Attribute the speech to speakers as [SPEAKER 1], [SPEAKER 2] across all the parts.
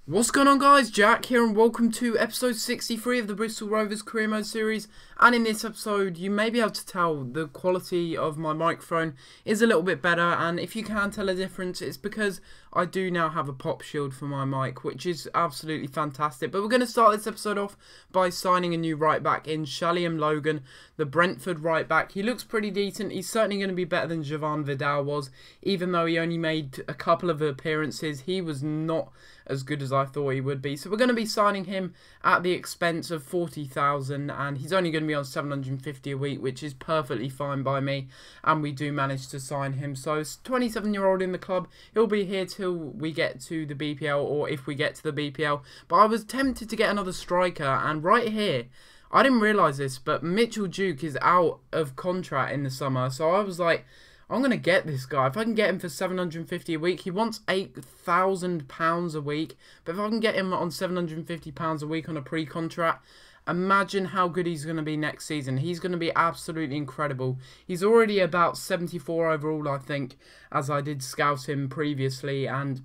[SPEAKER 1] What's going on, guys? Jack here and welcome to episode 63 of the Bristol Rovers Career Mode series. And in this episode you may be able to tell the quality of my microphone is a little bit better, and if you can tell a difference it's because I do now have a pop shield for my mic, which is absolutely fantastic. But we're going to start this episode off by signing a new right back in Shalliam Logan, the Brentford right back. He looks pretty decent. He's certainly going to be better than Jovan Vidal was, even though he only made a couple of appearances. He was not as good as I thought he would be. So we're going to be signing him at the expense of 40,000, and he's only going to be on 750 a week, which is perfectly fine by me, and we do manage to sign him. So 27-year-old in the club. He'll be here till we get to the BPL, or if we get to the BPL. But I was tempted to get another striker, and right here, I didn't realise this, but Mitchell Duke is out of contract in the summer, so I was like, I'm going to get this guy. If I can get him for 750 a week, he wants £8,000 a week. But if I can get him on £750 a week on a pre-contract, imagine how good he's going to be next season. He's going to be absolutely incredible. He's already about 74 overall, I think, as I did scout him previously, and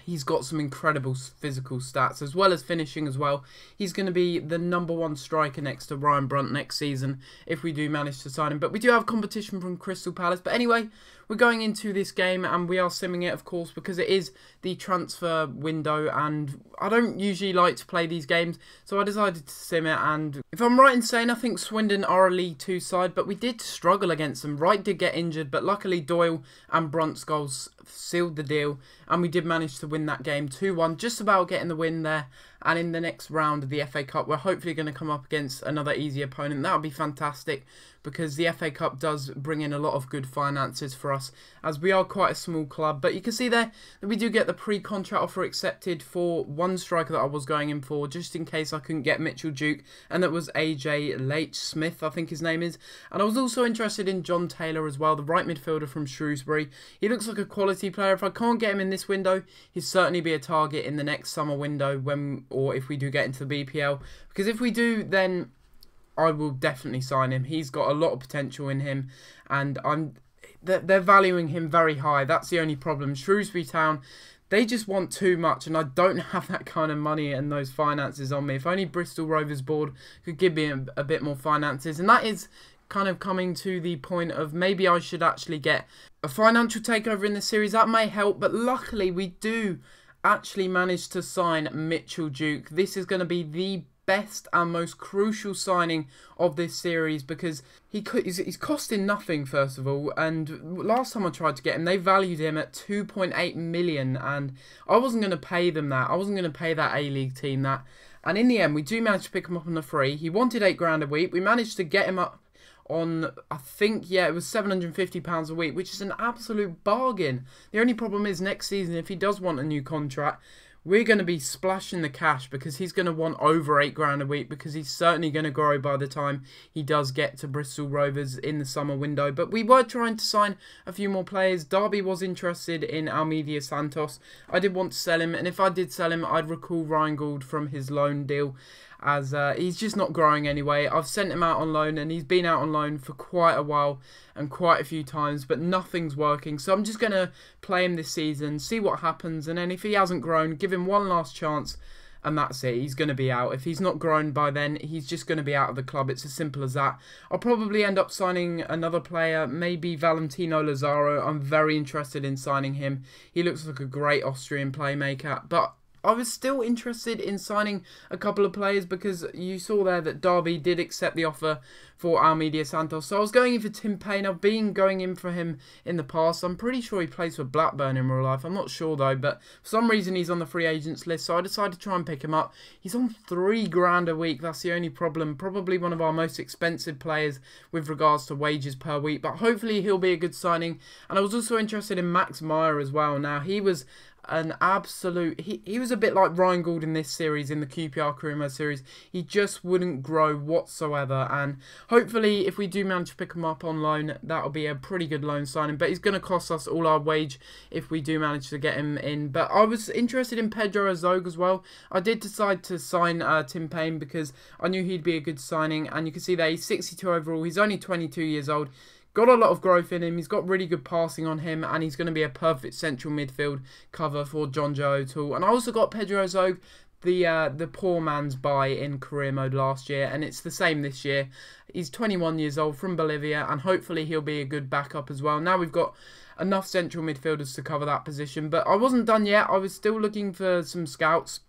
[SPEAKER 1] he's got some incredible physical stats, as well as finishing as well. He's going to be the #1 striker next to Ryan Brunt next season, if we do manage to sign him. But we do have competition from Crystal Palace. But anyway, we're going into this game, and we are simming it, of course, because it is the transfer window, and I don't usually like to play these games, so I decided to sim it. And if I'm right in saying, I think Swindon are a League 2 side, but we did struggle against them. Wright did get injured, but luckily Doyle and Brunt's goals sealed the deal, and we did manage to win that game 2-1, just about getting the win there. And in the next round of the FA Cup, we're hopefully going to come up against another easy opponent. That would be fantastic, because the FA Cup does bring in a lot of good finances for us, as we are quite a small club. But you can see there that we do get the pre-contract offer accepted for one striker that I was going in for, just in case I couldn't get Mitchell Duke, and that was AJ Leitch Smith, I think his name is. And I was also interested in John Taylor as well, the right midfielder from Shrewsbury. He looks like a quality player. If I can't get him in this window, he'll certainly be a target in the next summer window, or if we do get into the BPL, because if we do, then I will definitely sign him. He's got a lot of potential in him, and they're valuing him very high. That's the only problem. Shrewsbury Town, they just want too much, and I don't have that kind of money and those finances on me. If only Bristol Rovers board could give me a bit more finances. And that is kind of coming to the point of maybe I should actually get a financial takeover in this series. That may help, but luckily we do actually managed to sign Mitchell Duke. This is going to be the best and most crucial signing of this series, because he's costing nothing, first of all. And last time I tried to get him, they valued him at 2.8 million, and I wasn't going to pay them that. I wasn't going to pay that A-League team that. And in the end, we do manage to pick him up on the free. He wanted £8 a week. We managed to get him up on, I think, yeah, it was £750 a week, which is an absolute bargain. The only problem is next season, if he does want a new contract, we're going to be splashing the cash, because he's going to want over £8 a week, because he's certainly going to grow by the time he does get to Bristol Rovers in the summer window. But we were trying to sign a few more players. Derby was interested in Almeida Santos. I did want to sell him, and if I did sell him, I'd recall Ryan Gould from his loan deal, as he's just not growing anyway. I've sent him out on loan, and he's been out on loan for quite a while and quite a few times, but nothing's working. So I'm just going to play him this season, see what happens, and then if he hasn't grown, give him one last chance, and that's it. He's going to be out. If he's not grown by then, he's just going to be out of the club. It's as simple as that. I'll probably end up signing another player, maybe Valentino Lazaro. I'm very interested in signing him. He looks like a great Austrian playmaker, but I was still interested in signing a couple of players, because you saw there that Derby did accept the offer for Almeida Santos. So I was going in for Tim Payne. I've been going in for him in the past. I'm pretty sure he plays for Blackburn in real life. I'm not sure though, but for some reason he's on the free agents list, so I decided to try and pick him up. He's on £3 a week. That's the only problem. Probably one of our most expensive players with regards to wages per week, but hopefully he'll be a good signing. And I was also interested in Max Meyer as well. Now, he was an absolute, he was a bit like Ryan Gould in this series, in the QPR Career Mode series. He just wouldn't grow whatsoever, and hopefully if we do manage to pick him up on loan, that'll be a pretty good loan signing. But he's going to cost us all our wage if we do manage to get him in. But I was interested in Pedro Rizzo as well. I did decide to sign Tim Payne, because I knew he'd be a good signing, and you can see there he's 62 overall. He's only 22 years old. got a lot of growth in him. He's got really good passing on him, and he's going to be a perfect central midfield cover for John Joe O'Toole. And I also got Pedro Rizzo, the poor man's buy in career mode last year, and it's the same this year. He's 21 years old from Bolivia, and hopefully he'll be a good backup as well. Now we've got enough central midfielders to cover that position, but I wasn't done yet. I was still looking for some scouts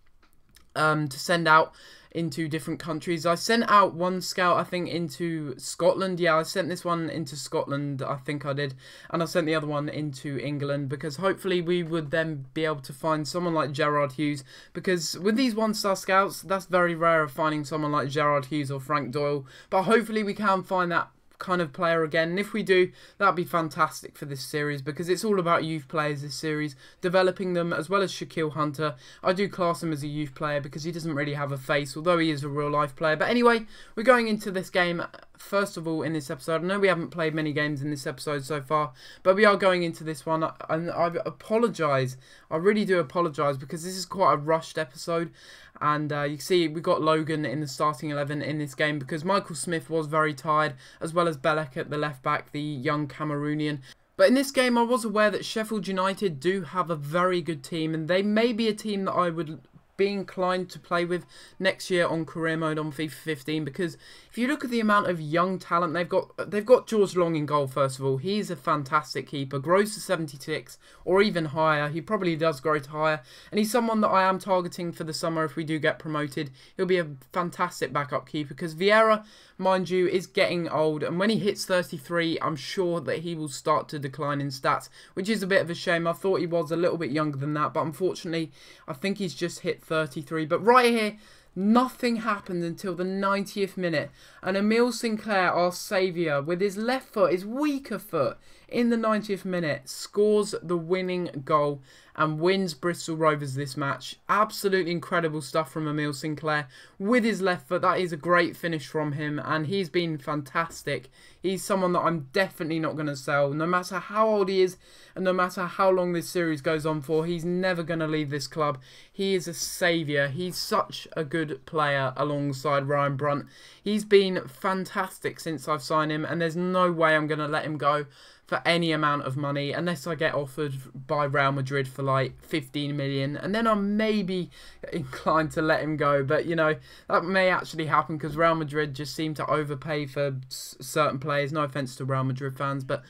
[SPEAKER 1] to send out into different countries. I sent out one scout, I think, into Scotland. Yeah, I sent this one into Scotland, I think I did. And I sent the other one into England, because hopefully we would then be able to find someone like Gerard Hughes. Because with these one-star scouts, that's very rare of finding someone like Gerard Hughes or Frank Doyle. But hopefully we can find that kind of player again, and if we do, that'd be fantastic for this series, because it's all about youth players this series, developing them, as well as Shaquille Hunter. I do class him as a youth player because he doesn't really have a face, although he is a real life player. But anyway, we're going into this game first of all in this episode. I know we haven't played many games in this episode so far, but we are going into this one, and I apologise, I really do apologise, because this is quite a rushed episode. And you can see we got Logan in the starting 11 in this game, because Michael Smith was very tired, as well as Belek at the left back, the young Cameroonian. But in this game, I was aware that Sheffield United do have a very good team, and they may be a team that I would be inclined to play with next year on career mode on FIFA 15, because if you look at the amount of young talent they've got George Long in goal. First of all, he's a fantastic keeper, grows to 76 or even higher. He probably does grow to higher, and he's someone that I am targeting for the summer if we do get promoted. He'll be a fantastic backup keeper, because Vieira, mind you, is getting old, and when he hits 33, I'm sure that he will start to decline in stats, which is a bit of a shame. I thought he was a little bit younger than that, but unfortunately I think he's just hit 33. But right here, nothing happened until the 90th minute, and Emile Sinclair, our saviour, with his left foot, his weaker foot, in the 90th minute, scores the winning goal and wins Bristol Rovers this match. Absolutely incredible stuff from Emile Sinclair with his left foot. That is a great finish from him, and he's been fantastic. He's someone that I'm definitely not going to sell. No matter how old he is, and no matter how long this series goes on for, he's never going to leave this club. He is a saviour. He's such a good player alongside Ryan Brunt. He's been fantastic since I've signed him, and there's no way I'm going to let him go for any amount of money, unless I get offered by Real Madrid for like 15 million, and then I'm maybe inclined to let him go. But you know, that may actually happen, because Real Madrid just seem to overpay for certain players. No offense to Real Madrid fans, but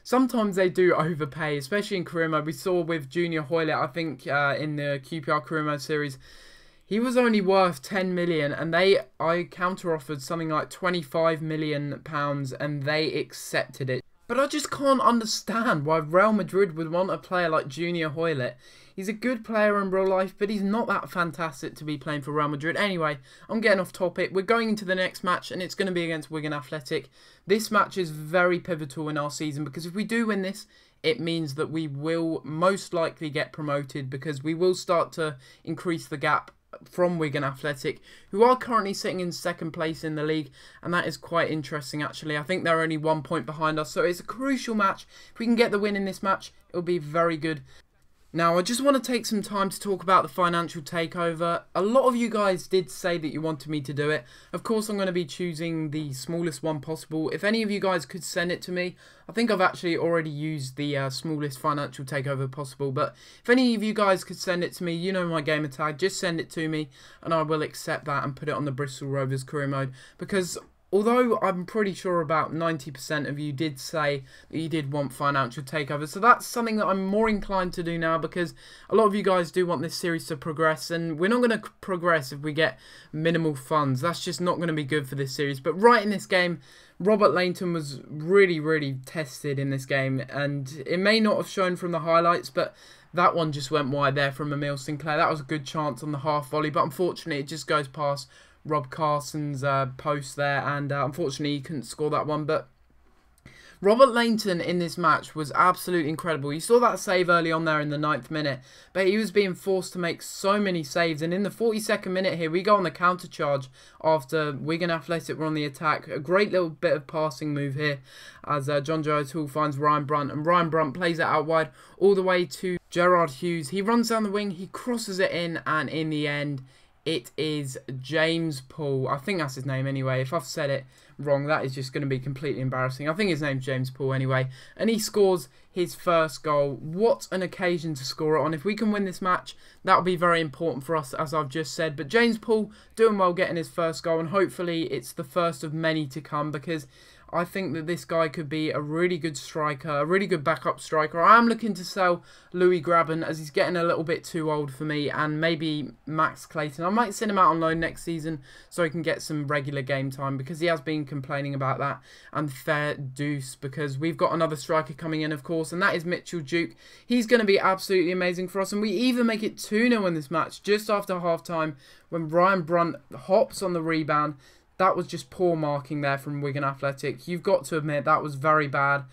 [SPEAKER 1] sometimes they do overpay, especially in career mode. We saw with Junior Hoylett, I think, in the QPR career mode series, he was only worth 10 million, and I counter-offered something like £25 million, and they accepted it. But I just can't understand why Real Madrid would want a player like Junior Hoylett. He's a good player in real life, but he's not that fantastic to be playing for Real Madrid. Anyway, I'm getting off topic. We're going into the next match, and it's going to be against Wigan Athletic. This match is very pivotal in our season, because if we do win this, it means that we will most likely get promoted, because we will start to increase the gap from Wigan Athletic, who are currently sitting in second place in the league, and that is quite interesting actually. I think they're only 1 point behind us, so it's a crucial match. If we can get the win in this match, it'll be very good. Now, I just want to take some time to talk about the financial takeover. A lot of you guys did say that you wanted me to do it. Of course, I'm going to be choosing the smallest one possible. If any of you guys could send it to me, I think I've actually already used the smallest financial takeover possible. But if any of you guys could send it to me, you know my gamer tag, just send it to me and I will accept that and put it on the Bristol Rovers career mode. Because although I'm pretty sure about 90% of you did say that you did want financial takeover. So that's something that I'm more inclined to do now, because a lot of you guys do want this series to progress, and we're not going to progress if we get minimal funds. That's just not going to be good for this series. But right in this game, Robert Lainton was really tested in this game, and it may not have shown from the highlights, but that one just went wide there from Emile Sinclair. That was a good chance on the half volley, but unfortunately it just goes past Rob Carson's post there, and unfortunately he couldn't score that one. But Robert Lainton in this match was absolutely incredible. You saw that save early on there in the 9th minute, but he was being forced to make so many saves. And in the 42nd minute here, we go on the counter charge after Wigan Athletic were on the attack. A great little bit of passing move here as John Joe O'Toole finds Ryan Brunt, and Ryan Brunt plays it out wide all the way to Gerard Hughes. He runs down the wing, he crosses it in, and in the end, It is James Paul. I think that's his name anyway. If I've said it wrong, that is just going to be completely embarrassing. I think his name's James Paul anyway. And he scores his first goal. What an occasion to score it on. If we can win this match, that will be very important for us, as I've just said. But James Paul doing well getting his first goal, and hopefully it's the first of many to come, because I think that this guy could be a really good striker, a really good backup striker. I am looking to sell Louis Graben, as he's getting a little bit too old for me, and maybe Max Clayton. I might send him out on loan next season so he can get some regular game time, because he has been complaining about that, and fair deuce, because we've got another striker coming in, of course, and that is Mitchell Duke. He's going to be absolutely amazing for us, and we even make it 2-0 in this match just after half-time when Ryan Brunt hops on the rebound. That was just poor marking there from Wigan Athletic. You've got to admit that was very bad.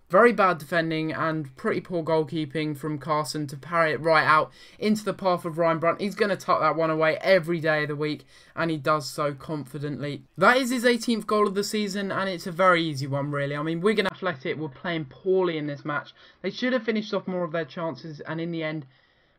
[SPEAKER 1] Very bad defending and pretty poor goalkeeping from Carson to parry it right out into the path of Ryan Brunt. He's going to tuck that one away every day of the week, and he does so confidently. That is his 18th goal of the season, and it's a very easy one, really. I mean, Wigan Athletic were playing poorly in this match. They should have finished off more of their chances, and in the end,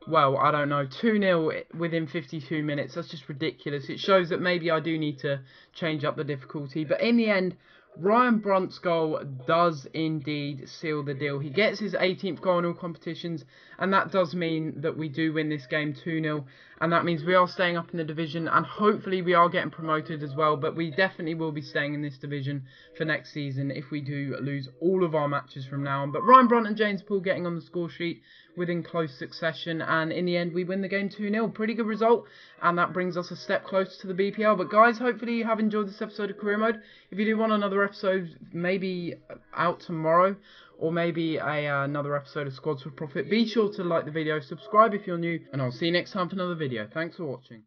[SPEAKER 1] well, I don't know, 2-0 within 52 minutes. That's just ridiculous. It shows that maybe I do need to change up the difficulty. But in the end, Ryan Brunt's goal does indeed seal the deal. He gets his 18th goal in all competitions, and that does mean that we do win this game 2-0. And that means we are staying up in the division, and hopefully we are getting promoted as well. But we definitely will be staying in this division for next season if we do lose all of our matches from now on. But Ryan Brunt and James Paul getting on the score sheet within close succession, and in the end we win the game 2-0. Pretty good result, and that brings us a step closer to the BPL. But guys, hopefully you have enjoyed this episode of Career Mode. If you do want another episode, maybe out tomorrow, or maybe another episode of Squads for Profit, be sure to like the video, subscribe if you're new, and I'll see you next time for another video. Thanks for watching.